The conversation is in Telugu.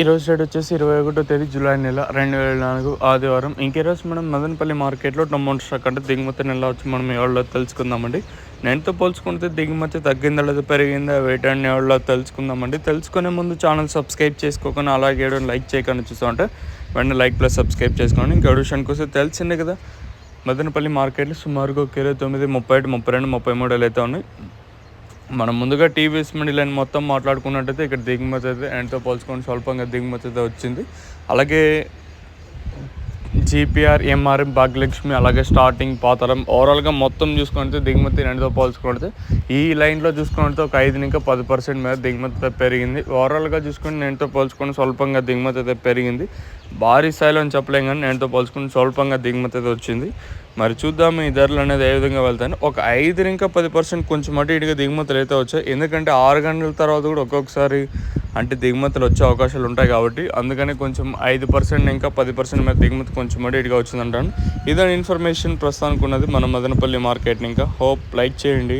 ఈరోజు డేట్ వచ్చేసి 21వ తేదీ జూలై నెల 2024 ఆదివారం. ఈరోజు మనం మదనపల్లి మార్కెట్లో టొమాటో స్టాక్ అంటే దిగుమతి నెల వచ్చి మనం ఎవరిలో తెలుసుకుందామండి. నేనుతో పోల్చుకుంటే దిగుమతి తగ్గిందా లేదా పెరిగిందా వేటాన్ని ఎవరిలో తెలుసుకుందామండి. తెలుసుకునే ముందు ఛానల్ సబ్స్క్రైబ్ చేసుకోకుండా అలాగే లైక్ చేయకుండా చూసామంటే వెంటనే లైక్ ప్లస్ సబ్స్క్రైబ్ చేసుకోండి. ఇంకా విషయానికి వస్తే తెలిసిందే కదా, మదనపల్లి మార్కెట్లో సుమారుగా 29, 31, 32, 33 అయితే ఉన్నాయి. మనం ముందుగా టీవీఎస్ మండి లైన్ మొత్తం మాట్లాడుకున్నట్టయితే ఇక్కడ దిగుమతి అయితే ఎంతో పోల్చుకొని స్వల్పంగా దిగుమతి అయితే వచ్చింది. అలాగే జీపీఆర్, ఎంఆర్ఎం, భాగ్యలక్ష్మి, అలాగే స్టార్టింగ్, పాతరం ఓవరాల్గా మొత్తం చూసుకుంటే దిగుమతి రెండుతో పోల్చుకుంటే ఈ లైన్లో చూసుకుంటే ఒక 5 నుంచి 10% మీద దిగుమతి అయితే పెరిగింది. ఓవరాల్గా చూసుకుంటే నేనుతో పోల్చుకొని స్వల్పంగా దిగుమతి అయితే పెరిగింది. భారీ స్థాయిలో అని చెప్పలేం కానీ నేనుతో పోల్చుకుని స్వల్పంగా దిగుమతి అయితే వచ్చింది. మరి చూద్దాము ఈ ధరలు అనేది ఏ విధంగా వెళ్తాను. ఒక 5 నుంచి 10% కొంచెం అటు ఇటుగా దిగుమతులు అయితే వచ్చాయి. ఎందుకంటే 6 గంటల తర్వాత కూడా ఒక్కొక్కసారి అంటే దిగుమతులు వచ్చే అవకాశాలు ఉంటాయి కాబట్టి అందుకని కొంచెం 5% ఇంకా 10% మీద దిగుమతి కొంచెం అటు ఇటుగా వచ్చిందంటాను. ఇదే ఇన్ఫర్మేషన్ ప్రస్తుతానికి ఉన్నది మన మదనపల్లి మార్కెట్ని. ఇంకా హోప్ లైక్ చేయండి.